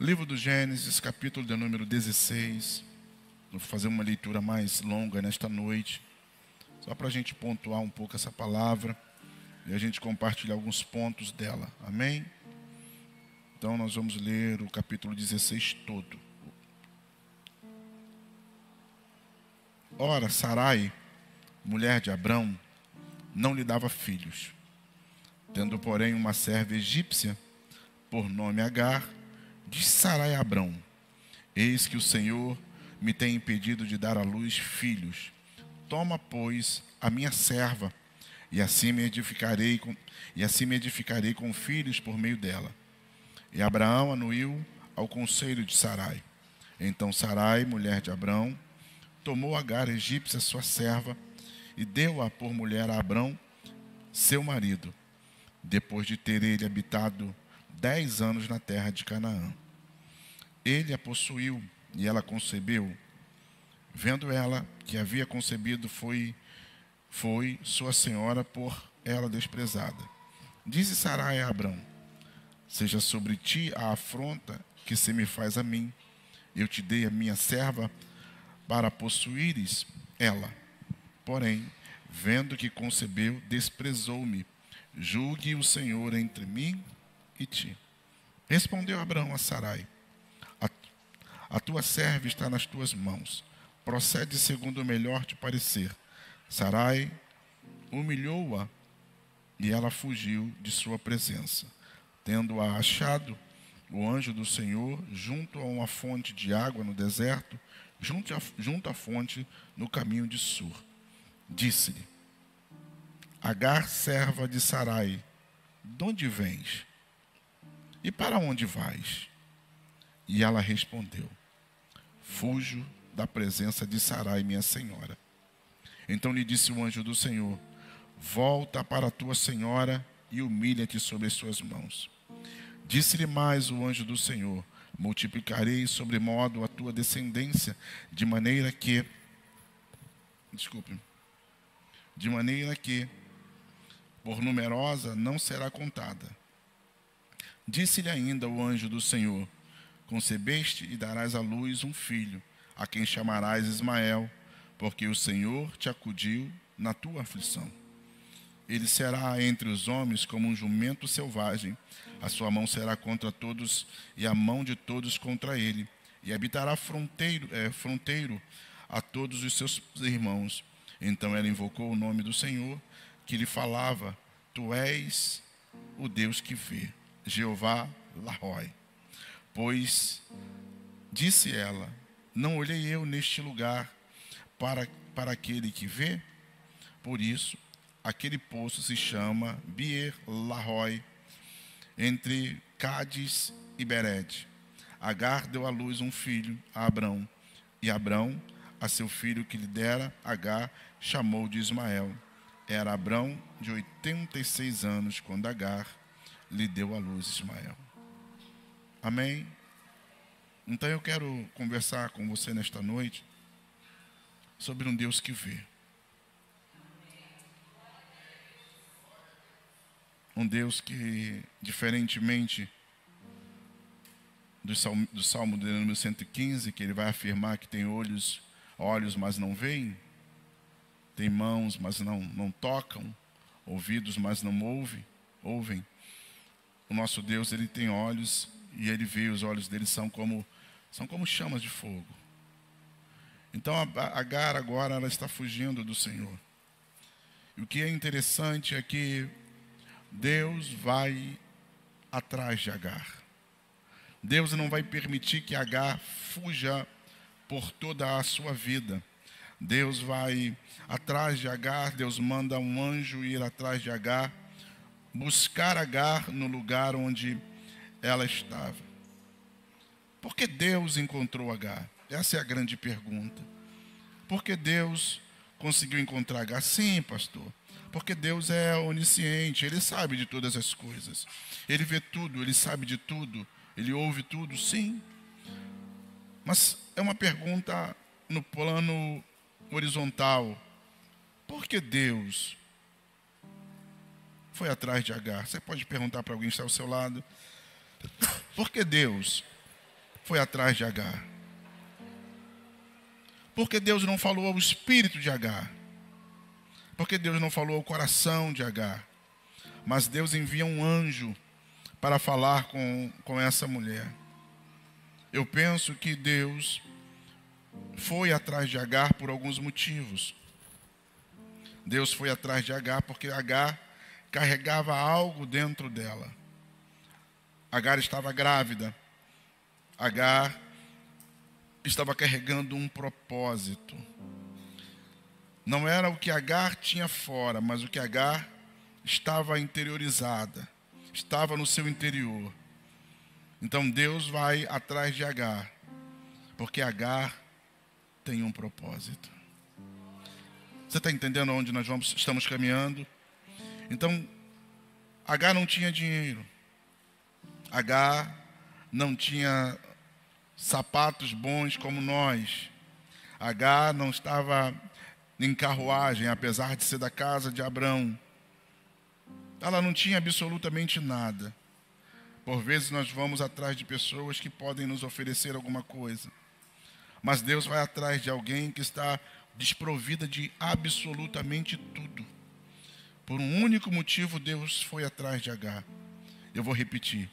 Livro do Gênesis, capítulo de número 16. Vou fazer uma leitura mais longa nesta noite, só para a gente pontuar um pouco essa palavra e a gente compartilhar alguns pontos dela. Amém? Então nós vamos ler o capítulo 16 todo. Ora, Sarai, mulher de Abrão, não lhe dava filhos. Tendo, porém, uma serva egípcia, por nome Agar, disse Sarai a Abrão: eis que o Senhor me tem impedido de dar à luz filhos. Toma, pois, a minha serva, e assim me edificarei com filhos por meio dela. E Abraão anuiu ao conselho de Sarai. Então Sarai, mulher de Abrão, tomou Agar, egípcia, sua serva, e deu-a por mulher a Abrão, seu marido, depois de ter ele habitado 10 anos na terra de Canaã. Ele a possuiu e ela concebeu. Vendo ela que havia concebido, foi sua senhora por ela desprezada. Disse Sarai a Abrão: seja sobre ti a afronta que se me faz a mim. Eu te dei a minha serva para possuíres ela. Porém, vendo que concebeu, desprezou-me. Julgue o Senhor entre mim e ti. Respondeu Abrão a Sarai: a tua serva está nas tuas mãos. Procede segundo o melhor te parecer. Sarai humilhou-a e ela fugiu de sua presença. Tendo-a achado, o anjo do Senhor, junto a uma fonte de água no deserto, junto à fonte no caminho de Sur, disse-lhe: Agar, serva de Sarai, de onde vens? E para onde vais? E ela respondeu: fujo da presença de Sarai, minha senhora. Então lhe disse o anjo do Senhor: volta para a tua senhora e humilha-te sobre as suas mãos. Disse-lhe mais o anjo do Senhor: multiplicarei sobremodo a tua descendência, de maneira que, por numerosa, não será contada. Disse-lhe ainda o anjo do Senhor: concebeste e darás à luz um filho, a quem chamarás Ismael, porque o Senhor te acudiu na tua aflição. Ele será entre os homens como um jumento selvagem, a sua mão será contra todos e a mão de todos contra ele, e habitará fronteiro a todos os seus irmãos. Então ela invocou o nome do Senhor, que lhe falava: tu és o Deus que vê, Jeová Lahói. Pois, disse ela, não olhei eu neste lugar para aquele que vê? Por isso, aquele poço se chama Beer Lahói, entre Cádiz e Bered. Agar deu à luz um filho a Abrão, e Abrão, a seu filho que lhe dera Agar, chamou de Ismael. Era Abrão de 86 anos, quando Agar lhe deu à luz Ismael. Amém? Então eu quero conversar com você nesta noite sobre um Deus que vê. Um Deus que, diferentemente do Salmo de número 115, que ele vai afirmar que tem olhos, mas não veem, tem mãos, mas não tocam, ouvidos, mas não ouvem. O nosso Deus, ele tem olhos e ele vê, os olhos dele são como chamas de fogo. Então a Agar agora ela está fugindo do Senhor. E o que é interessante é que Deus vai atrás de Agar. Deus não vai permitir que Agar fuja por toda a sua vida. Deus vai atrás de Agar, Deus manda um anjo ir atrás de Agar, buscar Agar no lugar onde ela estava. Por que Deus encontrou Agar? Essa é a grande pergunta. Por que Deus conseguiu encontrar Agar? Sim, pastor. Porque Deus é onisciente, Ele sabe de todas as coisas. Ele vê tudo, Ele sabe de tudo, Ele ouve tudo, sim. Mas é uma pergunta no plano horizontal. Por que Deus foi atrás de Agar? Você pode perguntar para alguém que está ao seu lado. Por que Deus foi atrás de Agar? Por que Deus não falou ao espírito de Agar? Por que Deus não falou ao coração de Agar? Mas Deus envia um anjo para falar com essa mulher. Eu penso que Deus foi atrás de Agar por alguns motivos. Deus foi atrás de Agar porque Agar carregava algo dentro dela. Agar estava grávida. Agar estava carregando um propósito. Não era o que Agar tinha fora, mas o que Agar estava interiorizada, estava no seu interior. Então Deus vai atrás de Agar, porque Agar tem um propósito. Você está entendendo onde nós estamos caminhando? Então, Agar não tinha dinheiro. Agar não tinha sapatos bons como nós. Agar não estava em carruagem, apesar de ser da casa de Abrão. Ela não tinha absolutamente nada. Por vezes nós vamos atrás de pessoas que podem nos oferecer alguma coisa. Mas Deus vai atrás de alguém que está desprovida de absolutamente tudo. Por um único motivo, Deus foi atrás de Agar. Eu vou repetir.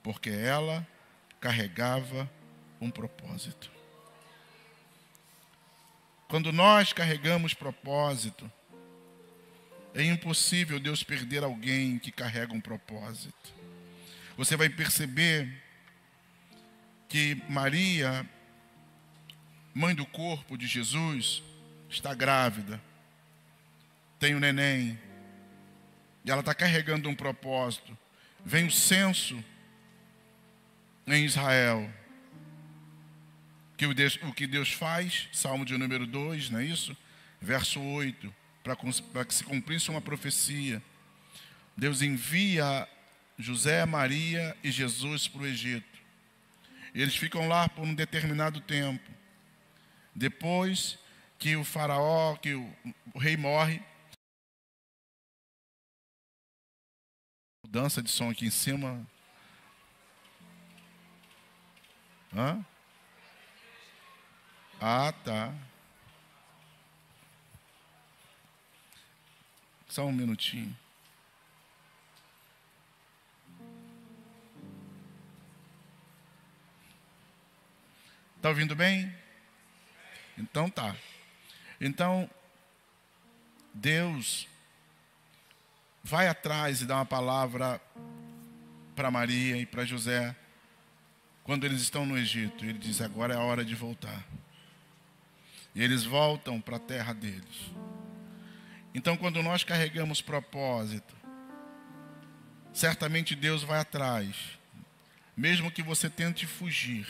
Porque ela carregava um propósito. Quando nós carregamos propósito, é impossível Deus perder alguém que carrega um propósito. Você vai perceber que Maria, mãe do corpo de Jesus, está grávida, tem um neném, e ela está carregando um propósito. Vem o censo em Israel. O que Deus faz, Salmo de número 2, não é isso? Verso 8, para que se cumprisse uma profecia. Deus envia José, Maria e Jesus para o Egito. Eles ficam lá por um determinado tempo. Depois que o faraó, que o rei morre. Mudança de som aqui em cima. Hã? Ah, tá. Só um minutinho. Está ouvindo bem? Então tá. Então, Deus vai atrás e dá uma palavra para Maria e para José. Quando eles estão no Egito, ele diz, agora é a hora de voltar. E eles voltam para a terra deles. Então, quando nós carregamos propósito, certamente Deus vai atrás. Mesmo que você tente fugir,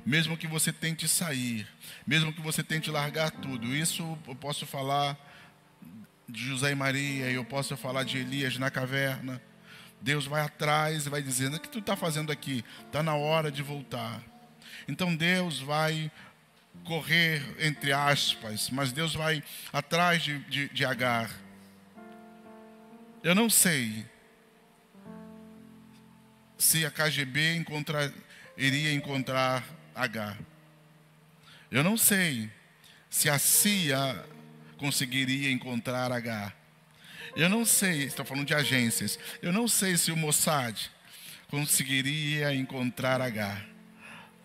mesmo que você tente sair, mesmo que você tente largar tudo. Isso eu posso falar de José e Maria, e eu posso falar de Elias na caverna. Deus vai atrás e vai dizendo, o que tu está fazendo aqui? Está na hora de voltar. Então Deus vai correr, entre aspas, mas Deus vai atrás de Agar. Eu não sei se a KGB iria encontrar Agar. Eu não sei se a CIA conseguiria encontrar Agar. Eu não sei, estou falando de agências, eu não sei se o Mossad conseguiria encontrar Agar.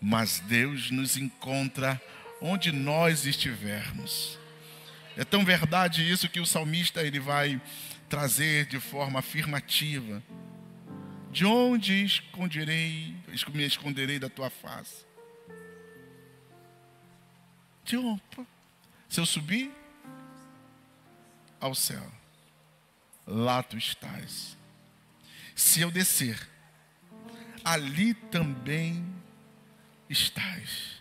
Mas Deus nos encontra onde nós estivermos. É tão verdade isso que o salmista ele vai trazer de forma afirmativa. De onde me esconderei da tua face? De onde? Se eu subir ao céu, lá tu estás. Se eu descer, ali também estás.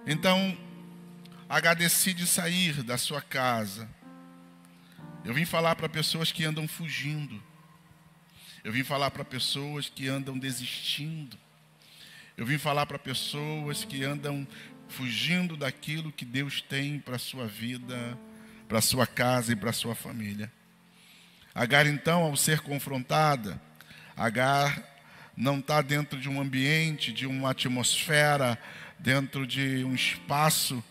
Então, Agar decide sair da sua casa. Eu vim falar para pessoas que andam fugindo. Eu vim falar para pessoas que andam desistindo. Eu vim falar para pessoas que andam fugindo daquilo que Deus tem para a sua vida, para a sua casa e para a sua família. Agar, então, ao ser confrontada, Agar não está dentro de um ambiente, de uma atmosfera, dentro de um espaço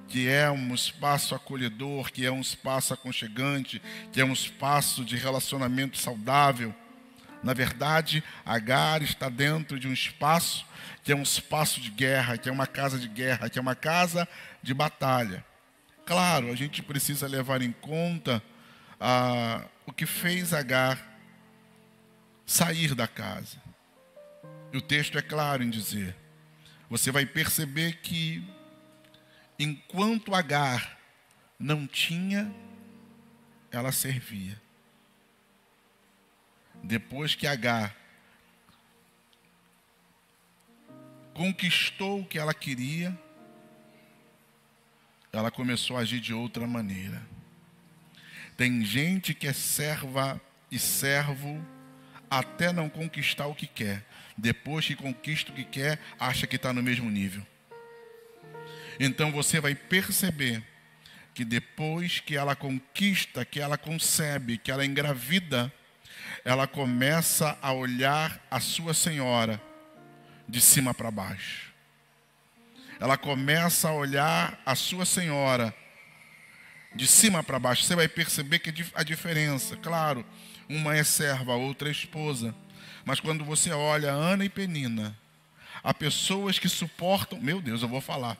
que é um espaço acolhedor, que é um espaço aconchegante, que é um espaço de relacionamento saudável. Na verdade, Agar está dentro de um espaço que é um espaço de guerra, que é uma casa de guerra, que é uma casa de batalha. Claro, a gente precisa levar em conta o que fez Agar sair da casa. E o texto é claro em dizer, você vai perceber que enquanto Agar não tinha, ela servia. Depois que Agar conquistou o que ela queria, ela começou a agir de outra maneira. Tem gente que é serva e servo até não conquistar o que quer. Depois que conquista o que quer, acha que está no mesmo nível. Então você vai perceber que depois que ela conquista, que ela concebe, que ela engravida, ela começa a olhar a sua senhora de cima para baixo. Ela começa a olhar a sua senhora de cima para baixo. Você vai perceber que a diferença, claro, uma é serva, a outra é esposa. Mas quando você olha Ana e Penina, há pessoas que suportam, meu Deus, eu vou falar.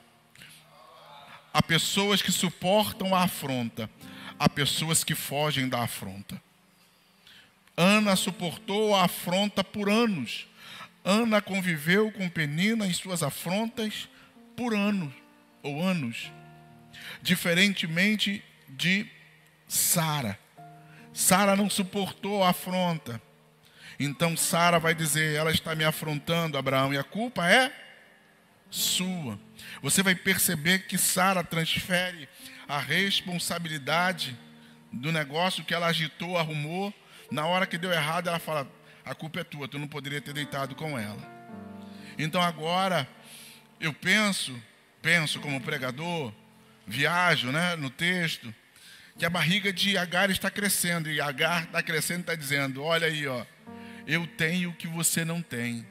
Há pessoas que suportam a afronta. Há pessoas que fogem da afronta. Ana suportou a afronta por anos. Ana conviveu com Penina em suas afrontas por anos ou anos. Diferentemente de Sara. Sara não suportou a afronta. Então Sara vai dizer, ela está me afrontando, Abraão, e a culpa é sua. Você vai perceber que Sara transfere a responsabilidade do negócio que ela agitou, arrumou. Na hora que deu errado, ela fala, a culpa é tua, tu não poderia ter deitado com ela. Então agora, eu penso como pregador, viajo, no texto, que a barriga de Agar está crescendo, e Agar está crescendo e está dizendo, olha aí, eu tenho o que você não tem.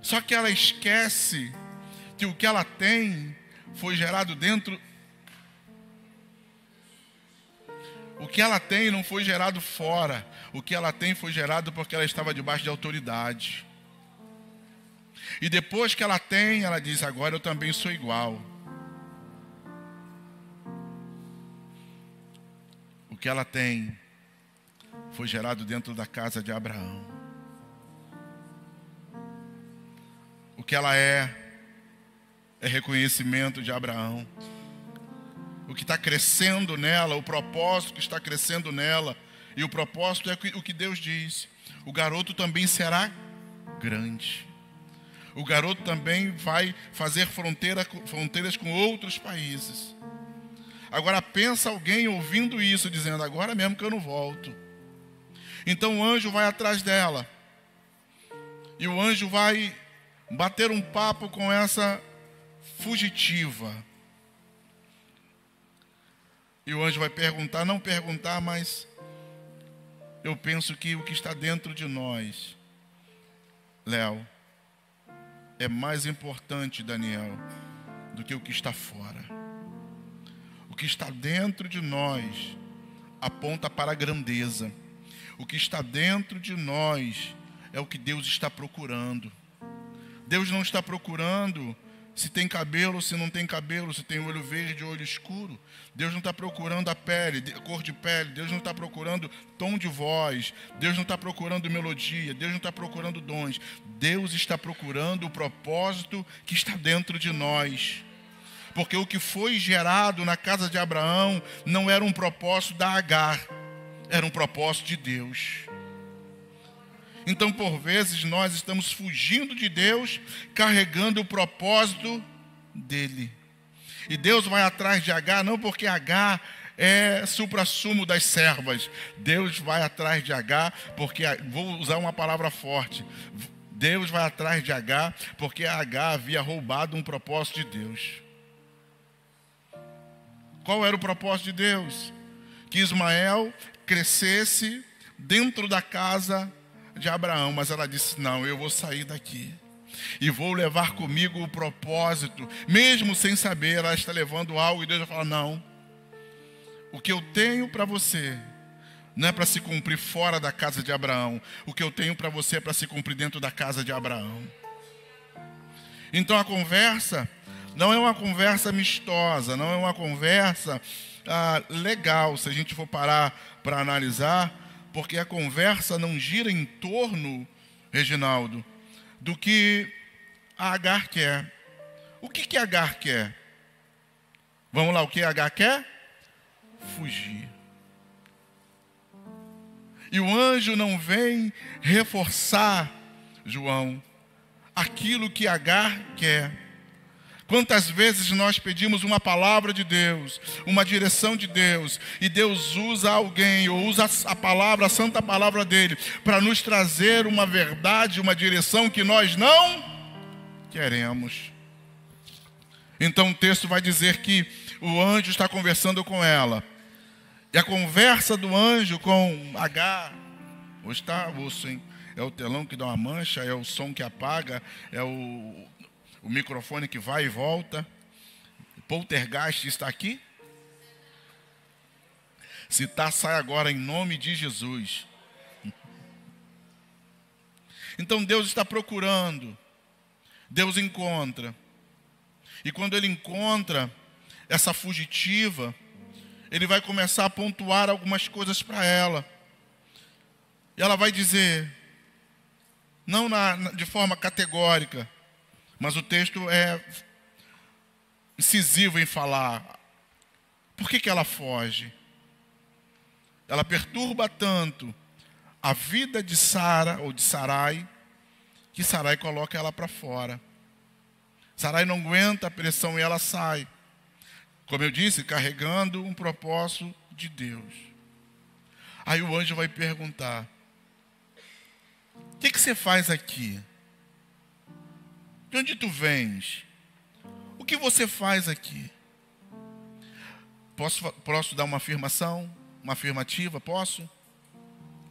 Só que ela esquece que o que ela tem foi gerado dentro. O que ela tem não foi gerado fora. O que ela tem foi gerado porque ela estava debaixo de autoridade. E depois que ela tem, ela diz, agora eu também sou igual. O que ela tem foi gerado dentro da casa de Abraão. O que ela é reconhecimento de Abraão. O que está crescendo nela, o propósito que está crescendo nela, e o propósito é o que Deus diz. O garoto também será grande. O garoto também vai fazer fronteiras com outros países. Agora pensa alguém ouvindo isso, dizendo, agora mesmo que eu não volto. Então o anjo vai atrás dela. E o anjo vai bater um papo com essa fugitiva. E o anjo vai perguntar, não perguntar, mas eu penso que o que está dentro de nós, Léo, é mais importante, Daniel, do que o que está fora. O que está dentro de nós aponta para a grandeza. O que está dentro de nós é o que Deus está procurando. Deus não está procurando se tem cabelo, se não tem cabelo, se tem olho verde ou olho escuro. Deus não está procurando a pele, a cor de pele. Deus não está procurando tom de voz. Deus não está procurando melodia. Deus não está procurando dons. Deus está procurando o propósito que está dentro de nós. Porque o que foi gerado na casa de Abraão não era um propósito da Agar, era um propósito de Deus. Então, por vezes, nós estamos fugindo de Deus, carregando o propósito dele. E Deus vai atrás de Agar, não porque Agar é suprassumo das servas. Deus vai atrás de Agar, porque, vou usar uma palavra forte, Deus vai atrás de Agar, porque Agar havia roubado um propósito de Deus. Qual era o propósito de Deus? Que Ismael crescesse dentro da casa de Abraão, mas ela disse: não, eu vou sair daqui e vou levar comigo o propósito, mesmo sem saber. Ela está levando algo, e Deus vai falar: não, o que eu tenho para você não é para se cumprir fora da casa de Abraão, o que eu tenho para você é para se cumprir dentro da casa de Abraão. Então a conversa não é uma conversa amistosa, não é uma conversa legal, se a gente for parar para analisar, porque a conversa não gira em torno, Reginaldo, do que a Agar quer. O que a Agar quer? Vamos lá, o que a Agar quer? Fugir. E o anjo não vem reforçar, João, aquilo que Agar quer. Quantas vezes nós pedimos uma palavra de Deus, uma direção de Deus, e Deus usa alguém, ou usa a palavra, a santa palavra dele, para nos trazer uma verdade, uma direção que nós não queremos. Então o texto vai dizer que o anjo está conversando com ela. E a conversa do anjo com Agar, hoje está osso, hein? É o telão que dá uma mancha, é o som que apaga, é o microfone que vai e volta. Poltergeist está aqui? Se está, sai agora em nome de Jesus. Então Deus está procurando, Deus encontra. E quando Ele encontra essa fugitiva, Ele vai começar a pontuar algumas coisas para ela. E ela vai dizer, não de forma categórica, mas o texto é incisivo em falar. Por que ela foge? Ela perturba tanto a vida de Sara, ou de Sarai, que Sarai coloca ela para fora. Sarai não aguenta a pressão e ela sai. Como eu disse, carregando um propósito de Deus. Aí o anjo vai perguntar: o que você faz aqui? De onde tu vens? O que você faz aqui? Posso dar uma afirmação? Uma afirmativa? Posso?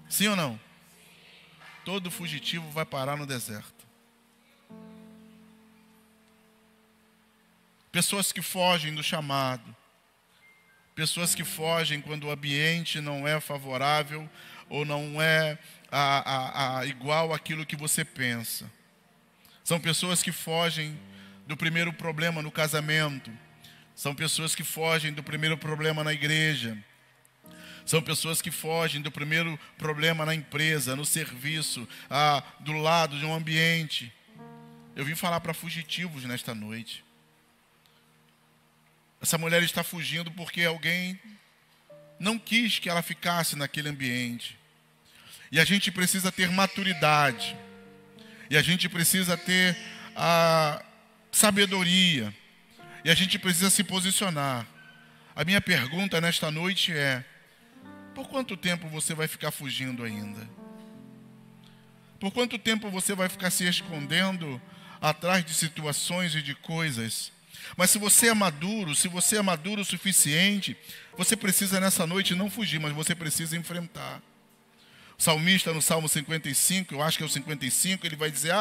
Sim ou não? Todo fugitivo vai parar no deserto. Pessoas que fogem do chamado. Pessoas que fogem quando o ambiente não é favorável ou não é igual àquilo que você pensa. São pessoas que fogem do primeiro problema no casamento. São pessoas que fogem do primeiro problema na igreja. São pessoas que fogem do primeiro problema na empresa, no serviço, do lado de um ambiente. Eu vim falar para fugitivos nesta noite. Essa mulher está fugindo porque alguém não quis que ela ficasse naquele ambiente. E a gente precisa ter maturidade. E a gente precisa ter a sabedoria. E a gente precisa se posicionar. A minha pergunta nesta noite é: por quanto tempo você vai ficar fugindo ainda? Por quanto tempo você vai ficar se escondendo atrás de situações e de coisas? Mas se você é maduro o suficiente, você precisa nessa noite não fugir, mas você precisa enfrentar. O salmista no Salmo 55, eu acho que é o 55, ele vai dizer: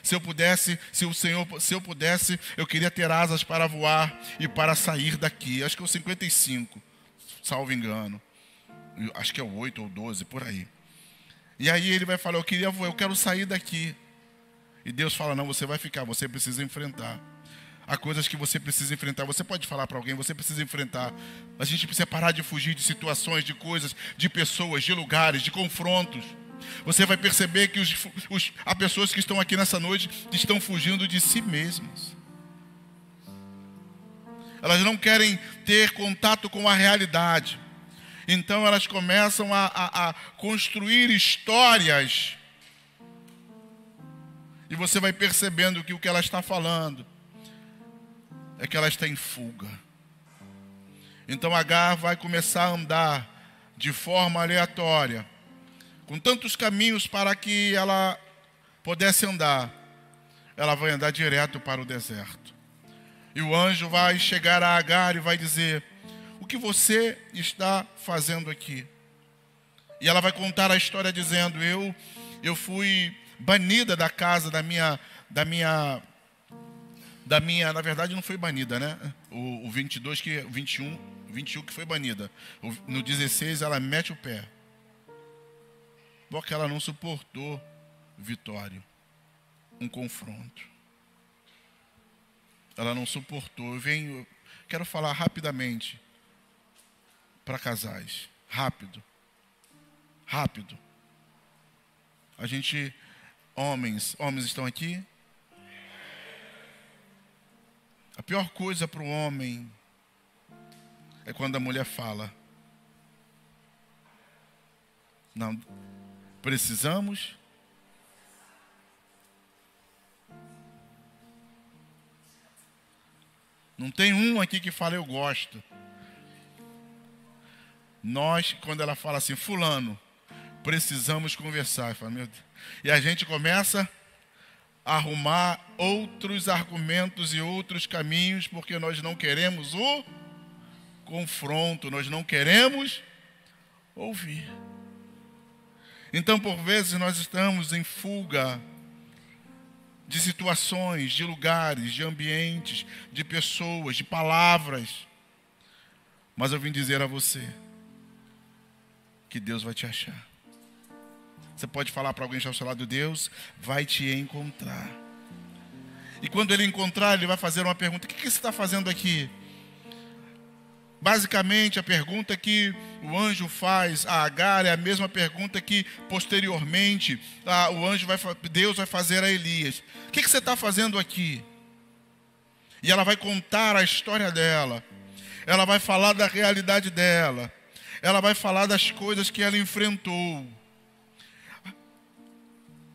se eu pudesse, eu queria ter asas para voar e para sair daqui. Acho que é o 55, salvo engano. Acho que é o 8 ou 12, por aí. E aí ele vai falar: eu queria voar, eu quero sair daqui. E Deus fala: não, você vai ficar, você precisa enfrentar. Há coisas que você precisa enfrentar. Você pode falar para alguém, você precisa enfrentar. A gente precisa parar de fugir de situações, de coisas, de pessoas, de lugares, de confrontos. Você vai perceber que há pessoas que estão aqui nessa noite que estão fugindo de si mesmas. Elas não querem ter contato com a realidade. Então elas começam a construir histórias. E você vai percebendo que o que ela está falando é que ela está em fuga. Então Agar vai começar a andar de forma aleatória, com tantos caminhos para que ela pudesse andar. Ela vai andar direto para o deserto. E o anjo vai chegar a Agar e vai dizer: o que você está fazendo aqui? E ela vai contar a história dizendo: eu fui banida da casa da minha, na verdade não foi banida, né? O 22 que 21 que foi banida. No 16 ela mete o pé. Porque ela não suportou, Vitório, um confronto. Ela não suportou. Quero falar rapidamente para casais. Rápido. A gente, homens estão aqui? A pior coisa para o homem é quando a mulher fala: não, precisamos. Não tem um aqui que fala eu gosto. Nós, quando ela fala assim, fulano, precisamos conversar. Falo, meu Deus. E a gente começa a arrumar outros argumentos e outros caminhos, porque nós não queremos o confronto, nós não queremos ouvir. Então, por vezes, nós estamos em fuga de situações, de lugares, de ambientes, de pessoas, de palavras. Mas eu vim dizer a você que Deus vai te achar. Você pode falar para alguém que está ao seu lado: Deus vai te encontrar. E quando Ele encontrar, Ele vai fazer uma pergunta: o que você está fazendo aqui? Basicamente, a pergunta que o anjo faz a Agar é a mesma pergunta que, posteriormente, Deus vai fazer a Elias. O que você está fazendo aqui? E ela vai contar a história dela. Ela vai falar da realidade dela. Ela vai falar das coisas que ela enfrentou.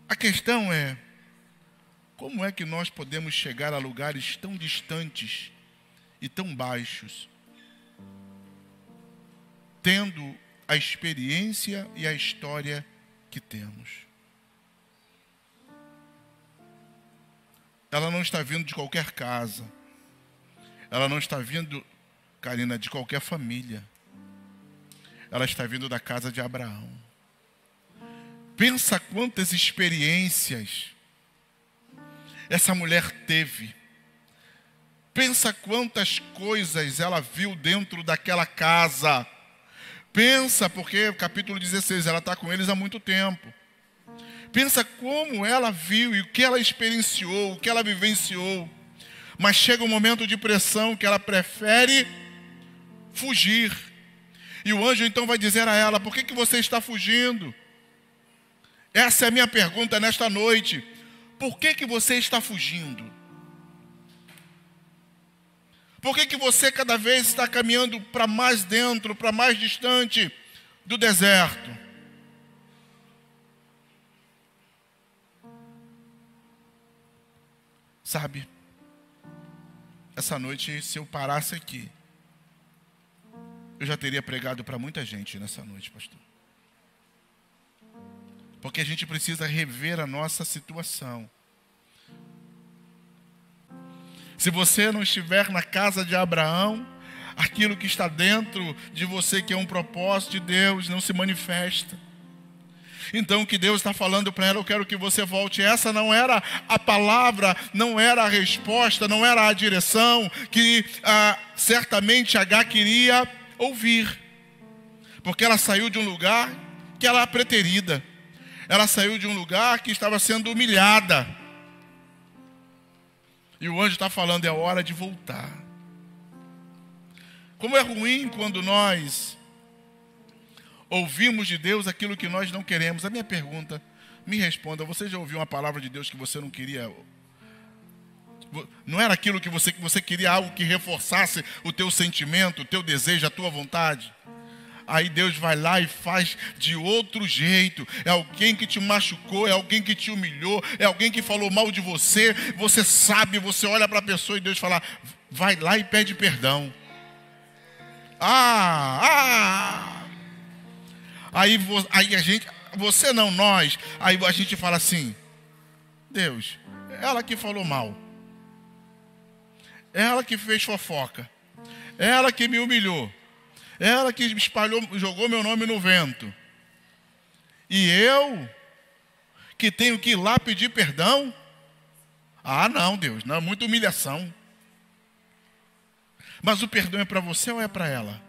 A questão é: como é que nós podemos chegar a lugares tão distantes e tão baixos, tendo a experiência e a história que temos? Ela não está vindo de qualquer casa. Ela não está vindo, Karina, de qualquer família. Ela está vindo da casa de Abraão. Pensa quantas experiências essa mulher teve. Pensa quantas coisas ela viu dentro daquela casa. Pensa, porque capítulo 16, ela está com eles há muito tempo. Pensa como ela viu e o que ela experienciou, o que ela vivenciou. Mas chega um momento de pressão que ela prefere fugir. E o anjo então vai dizer a ela: por que você está fugindo? Essa é a minha pergunta nesta noite. Por que você está fugindo? Por que você cada vez está caminhando para mais dentro, para mais distante do deserto? Sabe, essa noite, se eu parasse aqui, eu já teria pregado para muita gente nessa noite, pastor. Porque a gente precisa rever a nossa situação. Se você não estiver na casa de Abraão, aquilo que está dentro de você, que é um propósito de Deus, não se manifesta. Então o que Deus está falando para ela: eu quero que você volte. Essa não era a palavra, não era a resposta, não era a direção que certamente Agar queria ouvir. Porque ela saiu de um lugar que ela era preterida. Ela saiu de um lugar que estava sendo humilhada. E o anjo está falando: é hora de voltar. Como é ruim quando nós ouvimos de Deus aquilo que nós não queremos. A minha pergunta, me responda: você já ouviu uma palavra de Deus que você não queria? Não era aquilo que você queria, algo que reforçasse o teu sentimento, o teu desejo, a tua vontade? Aí Deus vai lá e faz de outro jeito. É alguém que te machucou, é alguém que te humilhou, é alguém que falou mal de você. Você sabe, você olha para a pessoa e Deus fala: vai lá e pede perdão. Aí a gente, você não, nós, aí a gente fala assim: Deus, ela que falou mal, ela que fez fofoca, ela que me humilhou, ela que espalhou, jogou meu nome no vento. E eu, que tenho que ir lá pedir perdão? Ah, não, Deus, não, é muita humilhação. Mas o perdão é para você ou é para ela?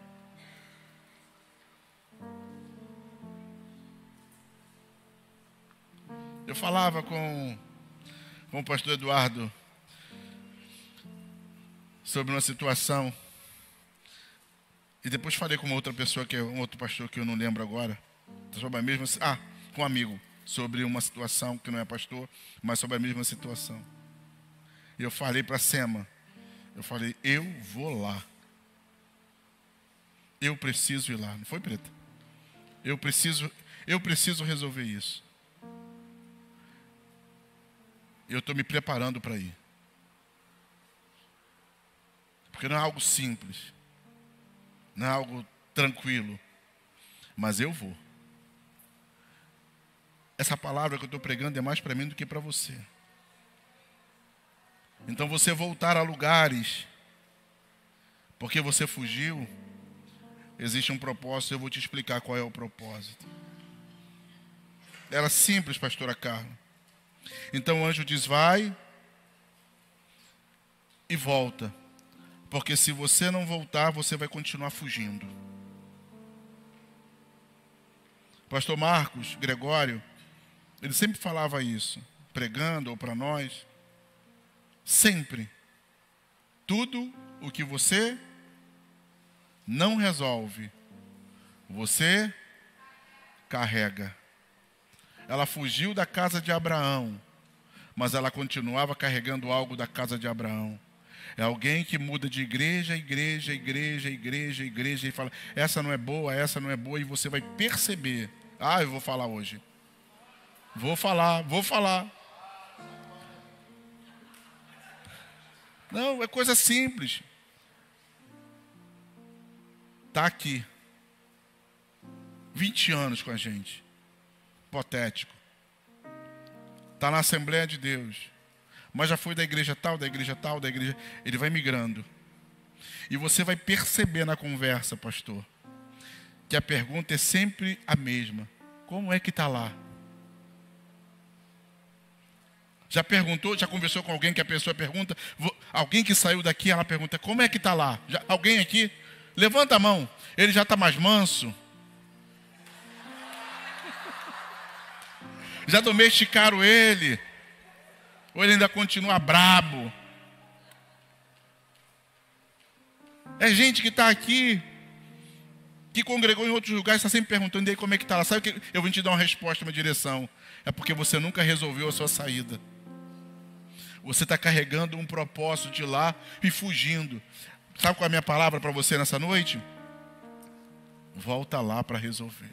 Eu falava com o pastor Eduardo sobre uma situação. E depois falei com uma outra pessoa, que é um outro pastor que eu não lembro agora. Sobre a mesma, com um amigo. Sobre uma situação que não é pastor, mas sobre a mesma situação. E eu falei para a Sema. Eu falei, eu vou lá. Eu preciso ir lá. Não foi, Preta? Eu preciso resolver isso. Eu estou me preparando para ir. Porque não é algo simples. Não é algo tranquilo. Mas eu vou. Essa palavra que eu estou pregando é mais para mim do que para você. Então você voltar a lugares porque você fugiu, existe um propósito, eu vou te explicar qual é o propósito. Era simples, pastora Carla. Então o anjo diz, vai e volta. Porque se você não voltar, você vai continuar fugindo. Pastor Marcos Gregório, ele sempre falava isso, pregando ou para nós. Sempre. Tudo o que você não resolve, você carrega. Ela fugiu da casa de Abraão, mas ela continuava carregando algo da casa de Abraão. É alguém que muda de igreja, igreja e fala, essa não é boa, e você vai perceber. Eu vou falar hoje. Vou falar. Não, é coisa simples. Está aqui. 20 anos com a gente. Hipotético. Está na Assembleia de Deus. Mas já foi da igreja tal. Ele vai migrando. E você vai perceber na conversa, pastor, que a pergunta é sempre a mesma. Como é que está lá? Já perguntou, já conversou com alguém que a pessoa pergunta? Alguém que saiu daqui, ela pergunta, como é que está lá? Alguém aqui? Levanta a mão. Ele já está mais manso? Já domesticaram ele? Ou ele ainda continua brabo? É gente que está aqui, que congregou em outros lugares, está sempre perguntando, e aí como é que está lá? Sabe que eu vim te dar uma resposta, uma direção. É porque você nunca resolveu a sua saída. Você está carregando um propósito de lá e fugindo. Sabe qual é a minha palavra para você nessa noite? Volta lá para resolver.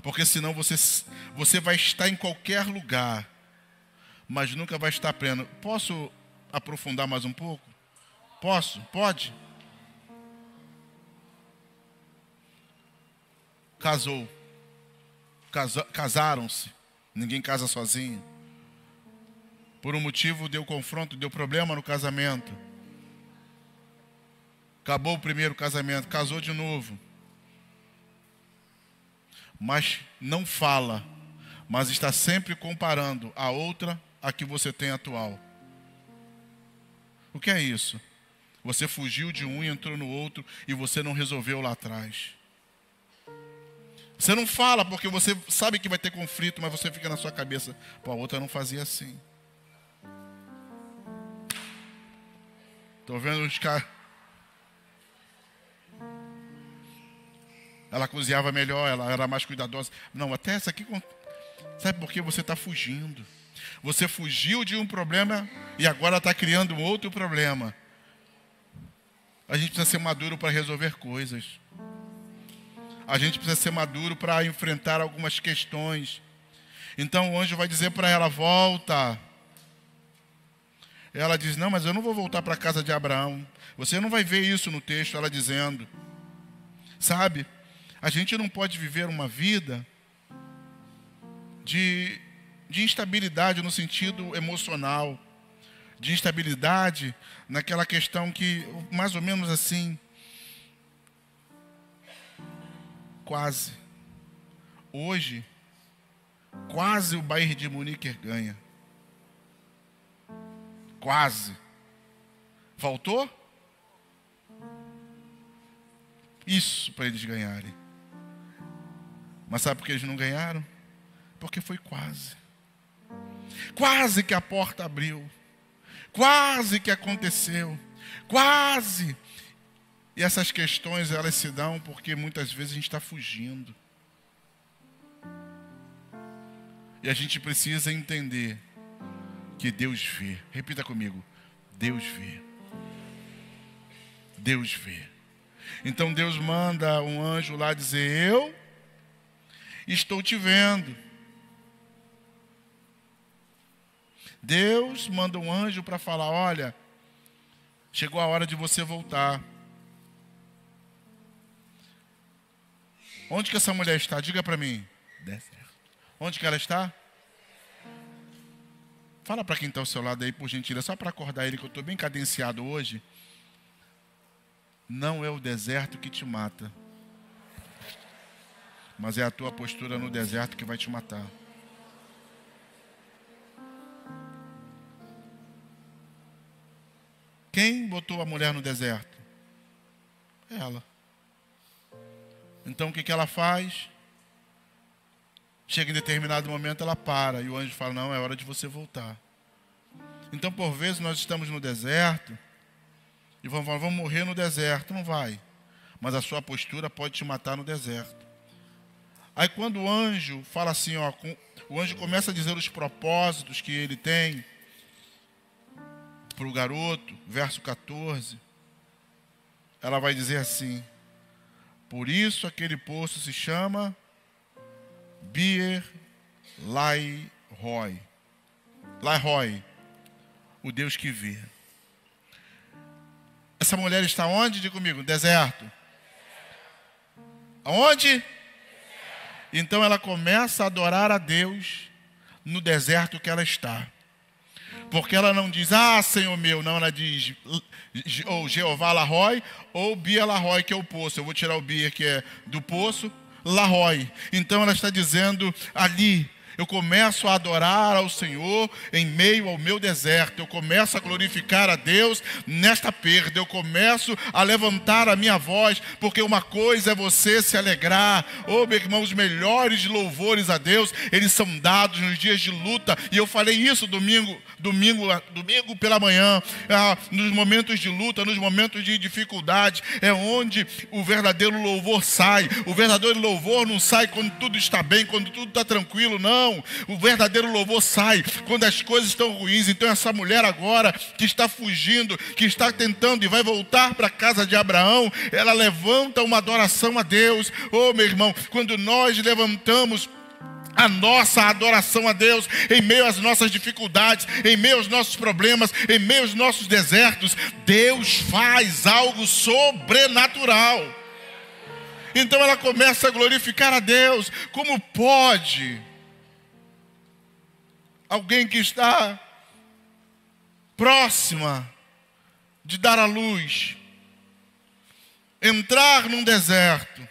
Porque senão você vai estar em qualquer lugar, mas nunca vai estar pleno. Posso aprofundar mais um pouco? Posso? Pode? Casaram-se. Ninguém casa sozinho. Por um motivo deu confronto, deu problema no casamento. Acabou o primeiro casamento, casou de novo. Mas não fala, mas está sempre comparando a outra a que você tem atual. O que é isso? Você fugiu de um e entrou no outro e você não resolveu lá atrás. Você não fala porque você sabe que vai ter conflito, mas você fica na sua cabeça, a outra não fazia assim. Estou vendo os caras. Ela cozinhava melhor, ela era mais cuidadosa. Não, até essa aqui. Sabe por que você está fugindo? Você fugiu de um problema e agora está criando um outro problema. A gente precisa ser maduro para resolver coisas. A gente precisa ser maduro para enfrentar algumas questões. Então o anjo vai dizer para ela, volta. Ela diz, não, mas eu não vou voltar para a casa de Abraão. Você não vai ver isso no texto, ela dizendo. Sabe, a gente não pode viver uma vida de instabilidade no sentido emocional. De instabilidade naquela questão que, mais ou menos assim, quase. Hoje, quase o Bayern de Munique ganha. Quase. Faltou? Isso para eles ganharem. Mas sabe por que eles não ganharam? Porque foi quase. Quase que a porta abriu. Quase que aconteceu. Quase. E essas questões, elas se dão porque muitas vezes a gente está fugindo. E a gente precisa entender que Deus vê. Repita comigo. Deus vê. Deus vê. Então Deus manda um anjo lá dizer: eu estou te vendo. Deus manda um anjo para falar: olha, chegou a hora de você voltar. Onde que essa mulher está? Diga para mim. Deserto. Onde que ela está? Fala para quem está ao seu lado aí, por gentileza, só para acordar ele, que eu estou bem cadenciado hoje. Não é o deserto que te mata, mas é a tua postura no deserto que vai te matar. Quem botou a mulher no deserto? Ela. Então o que ela faz? Chega em determinado momento, ela para. E o anjo fala: não, é hora de você voltar. Então, por vezes, nós estamos no deserto e vamos morrer no deserto. Não vai. Mas a sua postura pode te matar no deserto. Aí quando o anjo fala assim, ó, o anjo começa a dizer os propósitos que ele tem para o garoto, verso 14. Ela vai dizer assim: por isso aquele poço se chama Beer Lai Roy. Lai Roy, o Deus que vê. Essa mulher está onde? Diga comigo, deserto. Aonde? Então ela começa a adorar a Deus no deserto que ela está. Porque ela não diz: ah, Senhor meu. Não, ela diz ou Jeová Larrói ou Bia Larrói, que é o poço. Eu vou tirar o Bia, que é do poço, Larrói. Então ela está dizendo ali: eu começo a adorar ao Senhor em meio ao meu deserto. Eu começo a glorificar a Deus nesta perda. Eu começo a levantar a minha voz, porque uma coisa é você se alegrar. Oh, meu irmão, os melhores louvores a Deus, eles são dados nos dias de luta. E eu falei isso domingo pela manhã. Nos momentos de luta, nos momentos de dificuldade, é onde o verdadeiro louvor sai. O verdadeiro louvor não sai quando tudo está bem, quando tudo está tranquilo, não. O verdadeiro louvor sai quando as coisas estão ruins. Então essa mulher agora que está fugindo, que está tentando e vai voltar para a casa de Abraão, ela levanta uma adoração a Deus. Oh, meu irmão, quando nós levantamos a nossa adoração a Deus em meio às nossas dificuldades, em meio aos nossos problemas, em meio aos nossos desertos, Deus faz algo sobrenatural. Então ela começa a glorificar a Deus. Como pode alguém que está próxima de dar à luz entrar num deserto?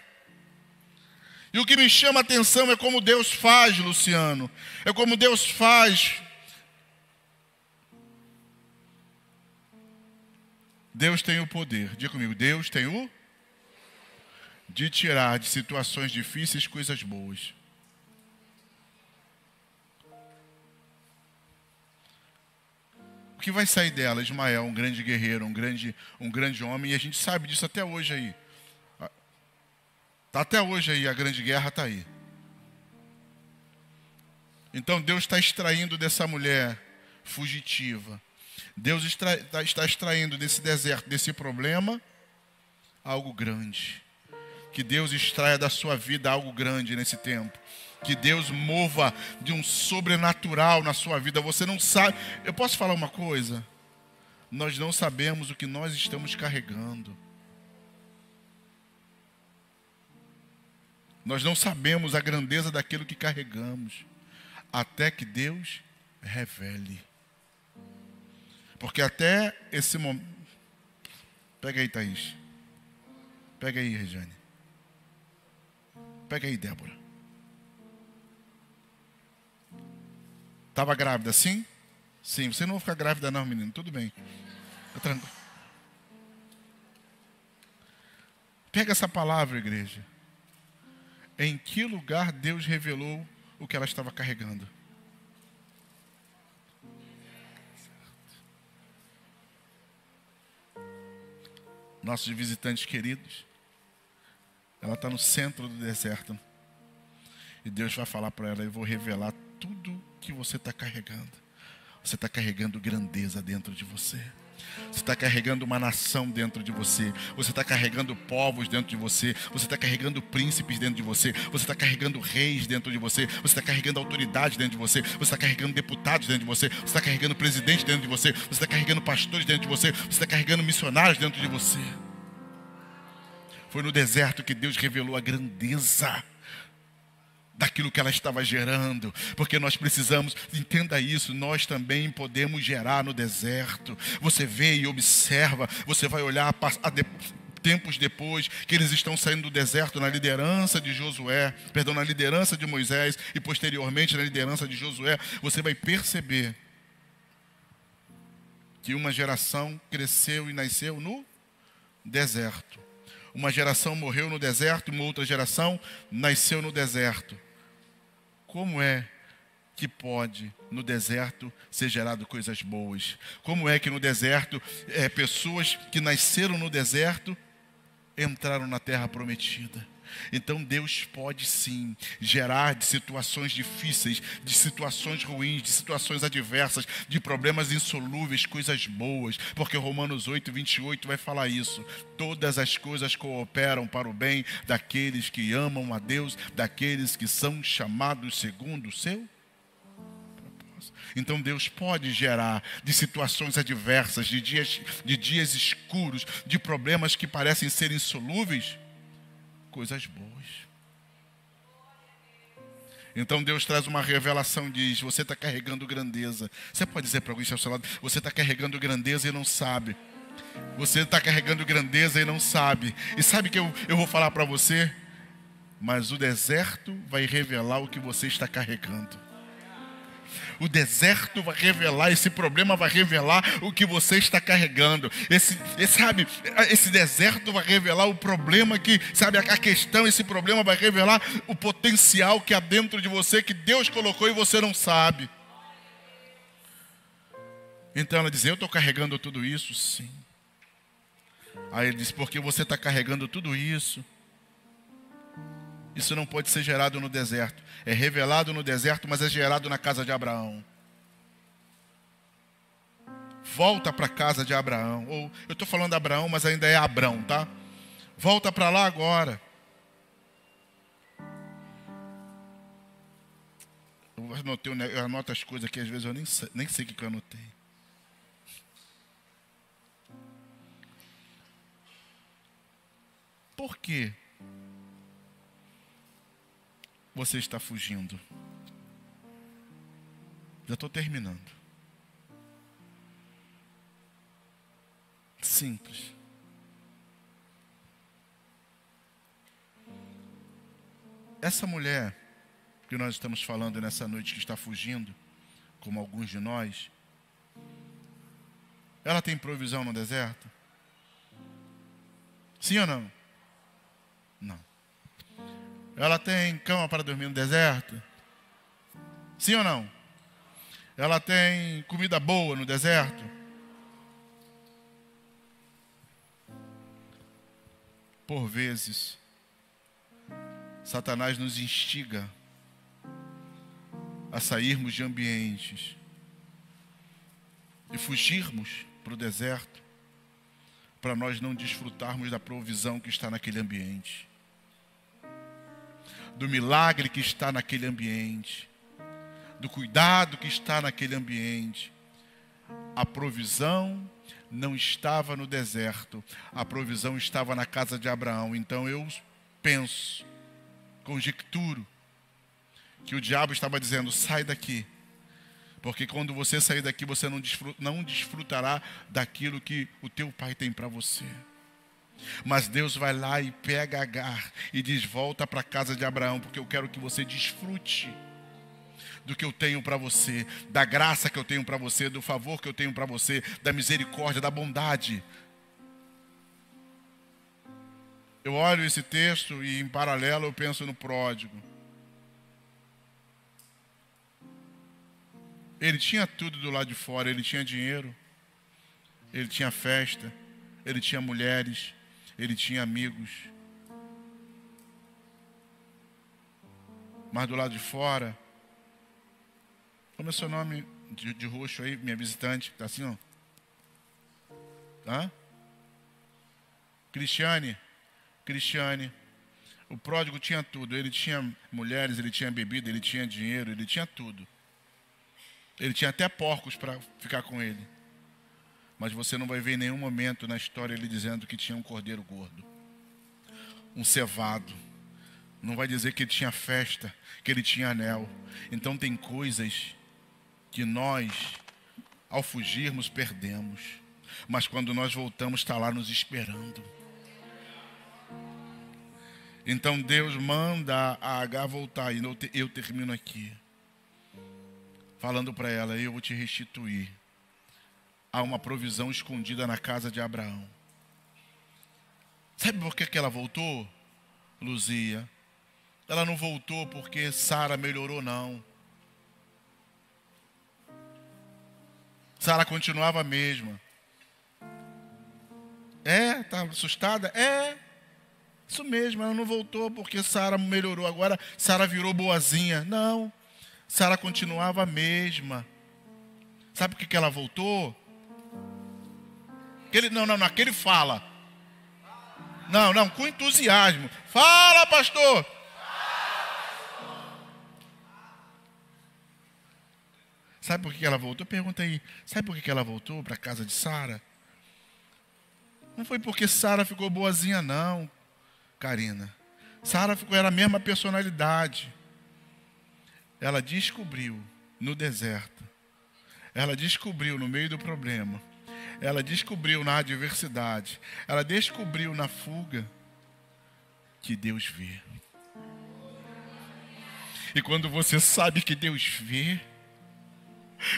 E o que me chama a atenção é como Deus faz, Luciano. É como Deus faz. Deus tem o poder. Diga comigo, Deus tem o de tirar de situações difíceis coisas boas. O que vai sair dela? Ismael, um grande guerreiro, um grande homem, e a gente sabe disso até hoje aí. Até hoje aí, a grande guerra está aí. Então Deus está extraindo dessa mulher fugitiva. Deus está extraindo desse deserto, desse problema, algo grande. Que Deus extraia da sua vida algo grande nesse tempo. Que Deus mova de um sobrenatural na sua vida. Você não sabe. Eu posso falar uma coisa? Nós não sabemos o que nós estamos carregando. Nós não sabemos a grandeza daquilo que carregamos, até que Deus revele. Porque até esse momento... Pega aí, Thaís. Pega aí, Regiane. Pega aí, Débora. Estava grávida, sim? Sim, você não vai ficar grávida não, menino. Tudo bem. Tá tranquilo. Pega essa palavra, igreja. Em que lugar Deus revelou o que ela estava carregando? Nossos visitantes queridos, ela está no centro do deserto. E Deus vai falar para ela: eu vou revelar tudo que você está carregando. Você está carregando grandeza dentro de você. Você está carregando uma nação dentro de você. Você está carregando povos dentro de você. Você está carregando príncipes dentro de você. Você está carregando reis dentro de você. Você está carregando autoridades dentro de você. Você está carregando deputados dentro de você. Você está carregando presidentes dentro de você. Você está carregando pastores dentro de você. Você está carregando missionários dentro de você. Foi no deserto que Deus revelou a grandeza daquilo que ela estava gerando, porque nós precisamos, entenda isso, nós também podemos gerar no deserto. Você vê e observa, você vai olhar tempos depois que eles estão saindo do deserto na liderança de na liderança de Moisés e posteriormente na liderança de Josué, você vai perceber que uma geração cresceu e nasceu no deserto. Uma geração morreu no deserto e uma outra geração nasceu no deserto. Como é que pode no deserto ser gerado coisas boas? Como é que no deserto pessoas que nasceram no deserto entraram na terra prometida? Então Deus pode sim gerar de situações difíceis, de situações ruins, de situações adversas, de problemas insolúveis, coisas boas, porque Romanos 8, 28 vai falar isso. Todas as coisas cooperam para o bem daqueles que amam a Deus, daqueles que são chamados segundo o seu propósito. Então Deus pode gerar de situações adversas, de dias escuros, de problemas que parecem ser insolúveis, coisas boas. Então Deus traz uma revelação, diz: você está carregando grandeza. Você pode dizer para alguém ao seu lado: você está carregando grandeza e não sabe. Você está carregando grandeza e não sabe. E sabe que eu vou falar para você? Mas o deserto vai revelar o que você está carregando. O deserto vai revelar, esse problema vai revelar o que você está carregando. Esse deserto vai revelar o problema que, a questão, esse problema vai revelar o potencial que há dentro de você, que Deus colocou e você não sabe. Então ela diz: eu estou carregando tudo isso? Sim. Aí ele diz: porque você está carregando tudo isso, isso não pode ser gerado no deserto. É revelado no deserto, mas é gerado na casa de Abraão. Volta para a casa de Abraão. Ou eu estou falando de Abraão, mas ainda é Abrão, tá? Volta para lá agora. Eu anoto as coisas aqui, às vezes eu nem sei o que eu anotei. Por quê? Você está fugindo? Já estou terminando. Simples. Essa mulher que nós estamos falando nessa noite, que está fugindo, como alguns de nós, ela tem provisão no deserto? Sim ou não? Não. Ela tem cama para dormir no deserto? Sim ou não? Ela tem comida boa no deserto? Por vezes, Satanás nos instiga a sairmos de ambientes e fugirmos para o deserto, para nós não desfrutarmos da provisão que está naquele ambiente, do milagre que está naquele ambiente, do cuidado que está naquele ambiente. A provisão não estava no deserto, a provisão estava na casa de Abraão. Então eu penso, conjecturo, que o diabo estava dizendo: sai daqui, porque quando você sair daqui, você não desfrutará daquilo que o teu pai tem para você. Mas Deus vai lá e pega Agar e diz: volta para a casa de Abraão, porque eu quero que você desfrute do que eu tenho para você, da graça que eu tenho para você, do favor que eu tenho para você, da misericórdia, da bondade. Eu olho esse texto e em paralelo eu penso no pródigo. Ele tinha tudo do lado de fora, ele tinha dinheiro, ele tinha festa, ele tinha mulheres, ele tinha amigos. Mas do lado de fora, como é seu nome de roxo aí, minha visitante, que tá assim, ó? Hã? Cristiane. O pródigo tinha tudo, ele tinha mulheres, ele tinha bebida, ele tinha dinheiro, ele tinha tudo. Ele tinha até porcos para ficar com ele. Mas você não vai ver em nenhum momento na história ele dizendo que tinha um cordeiro gordo, um cevado. Não vai dizer que ele tinha festa, que ele tinha anel. Então tem coisas que nós, ao fugirmos, perdemos. Mas quando nós voltamos, está lá nos esperando. Então Deus manda a Agar voltar. E eu termino aqui, falando para ela: eu vou te restituir. Há uma provisão escondida na casa de Abraão. Sabe por que ela voltou, Luzia? Ela não voltou porque Sara melhorou, não. Sara continuava a mesma. Tá assustada? Isso mesmo, ela não voltou porque Sara melhorou. Agora Sara virou boazinha. Não, Sara continuava a mesma. Sabe por que ela voltou? Aquele fala. Não, com entusiasmo. Fala, pastor. Sabe por que ela voltou? Pergunta aí. Sabe por que ela voltou para a casa de Sara? Não foi porque Sara ficou boazinha, não, Karina. Sara era a mesma personalidade. Ela descobriu no deserto. Ela descobriu no meio do problema. Ela descobriu na adversidade. Ela descobriu na fuga que Deus vê. E quando você sabe que Deus vê,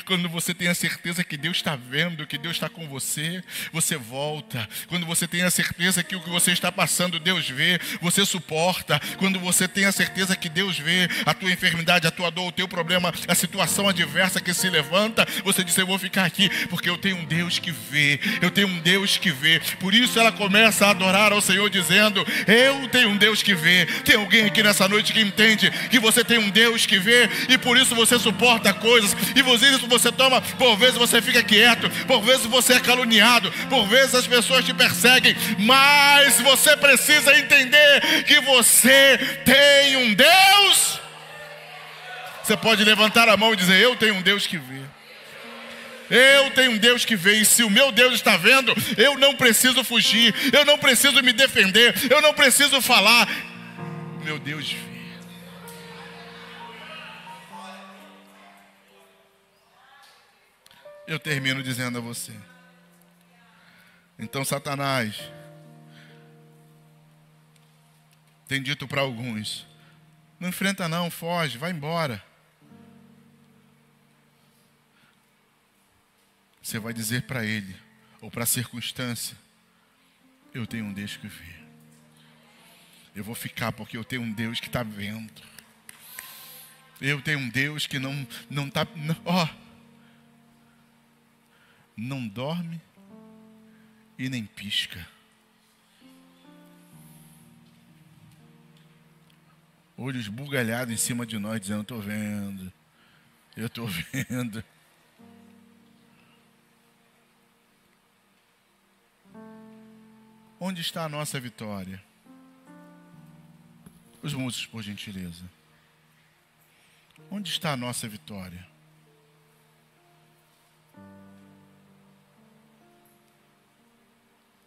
quando você tem a certeza que Deus está vendo, que Deus está com você, você volta. Quando você tem a certeza que o que você está passando, Deus vê, você suporta. Quando você tem a certeza que Deus vê a tua enfermidade, a tua dor, o teu problema, a situação adversa que se levanta, você diz: eu vou ficar aqui, porque eu tenho um Deus que vê. Eu tenho um Deus que vê. Por isso ela começa a adorar ao Senhor, dizendo: eu tenho um Deus que vê. Tem alguém aqui nessa noite que entende que você tem um Deus que vê, e por isso você suporta coisas, e você toma, por vezes você fica quieto, por vezes você é caluniado, por vezes as pessoas te perseguem, mas você precisa entender que você tem um Deus. Você pode levantar a mão e dizer: eu tenho um Deus que vê. Eu tenho um Deus que vê, e se o meu Deus está vendo, eu não preciso fugir, eu não preciso me defender, eu não preciso falar. Meu Deus vê. Eu termino dizendo a você. Então Satanás tem dito para alguns: não enfrenta não, foge, vai embora. Você vai dizer para ele, ou para a circunstância: eu tenho um Deus que vê. Eu vou ficar porque eu tenho um Deus que está vendo. Eu tenho um Deus que não está... não dorme e nem pisca. Olhos bugalhados em cima de nós, dizendo: eu estou vendo. Onde está a nossa vitória? Os músicos, por gentileza. Onde está a nossa vitória?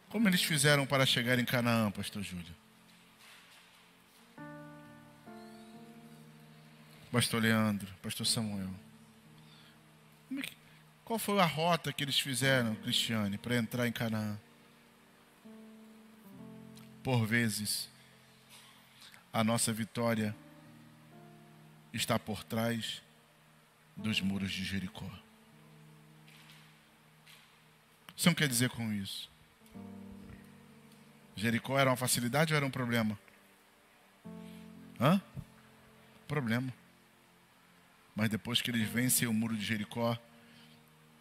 Como eles fizeram para chegar em Canaã, pastor Júlio? Pastor Leandro, pastor Samuel. Qual foi a rota que eles fizeram, Cristiane, para entrar em Canaã? Por vezes, a nossa vitória está por trás dos muros de Jericó. Você não quer dizer com isso? Jericó era uma facilidade ou era um problema? Problema. Mas depois que eles vencem o muro de Jericó,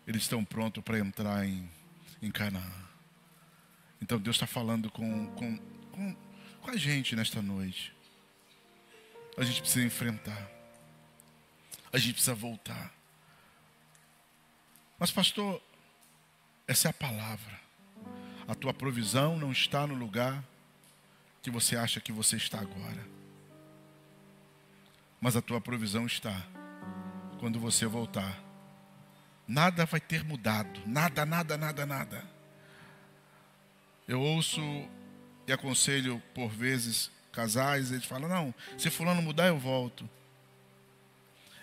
eles estão prontos para entrar em Canaã. Então Deus está falando com a gente nesta noite. A gente precisa enfrentar. A gente precisa voltar. Mas pastor, essa é a palavra. A tua provisão não está no lugar que você acha que você está agora. Mas a tua provisão está quando você voltar. Nada vai ter mudado. Nada, nada, nada, nada. Eu ouço e aconselho por vezes casais, eles falam, não, se fulano mudar eu volto.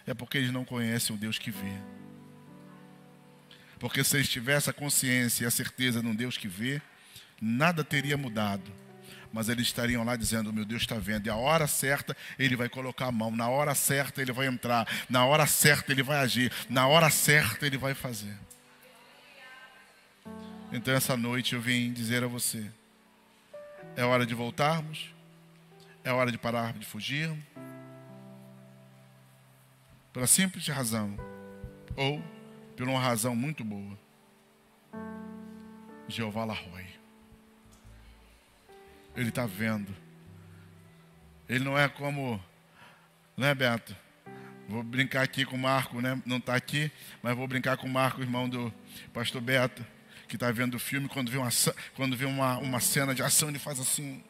É porque eles não conhecem o Deus que vê. Porque se eles tivessem a consciência e a certeza de um Deus que vê, nada teria mudado. Mas eles estariam lá dizendo, meu Deus está vendo. E a hora certa Ele vai colocar a mão. Na hora certa Ele vai entrar. Na hora certa Ele vai agir. Na hora certa Ele vai fazer. Então essa noite eu vim dizer a você. É hora de voltarmos. É hora de parar de fugir. Pela simples razão. Ou por uma razão muito boa. Jeová Larroi. Ele está vendo. Ele não é como, né, Beto? Vou brincar aqui com o Marco, né? Não está aqui, mas vou brincar com o Marco, irmão do pastor Beto, que está vendo o filme. Quando vê uma cena de ação, ele faz assim.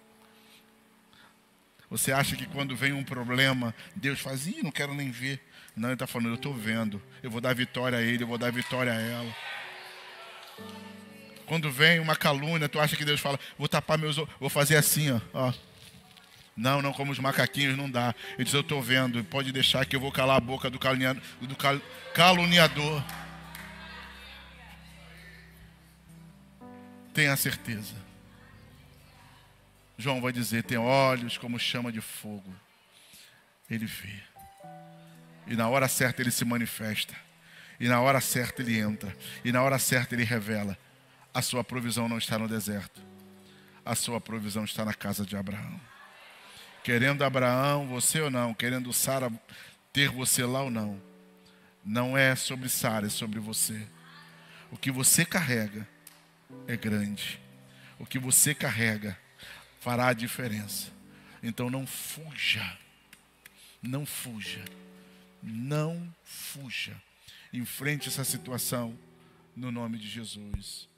Você acha que quando vem um problema, Deus faz, não quero nem ver. Não, Ele está falando, eu estou vendo. Eu vou dar vitória a ele, eu vou dar vitória a ela. Quando vem uma calúnia, tu acha que Deus fala, vou tapar meus olhos, vou fazer assim, ó. Não, como os macaquinhos, não dá. Ele diz, eu estou vendo, pode deixar que eu vou calar a boca do caluniador. Tenha certeza. João vai dizer, tem olhos como chama de fogo. Ele vê. E na hora certa ele se manifesta. E na hora certa ele entra. E na hora certa ele revela. A sua provisão não está no deserto. A sua provisão está na casa de Abraão. Querendo Abraão, você ou não. Querendo Sara ter você lá ou não. Não é sobre Sara, é sobre você. O que você carrega é grande. O que você carrega fará a diferença. Então não fuja. Não fuja. Não fuja. Enfrente essa situação no nome de Jesus.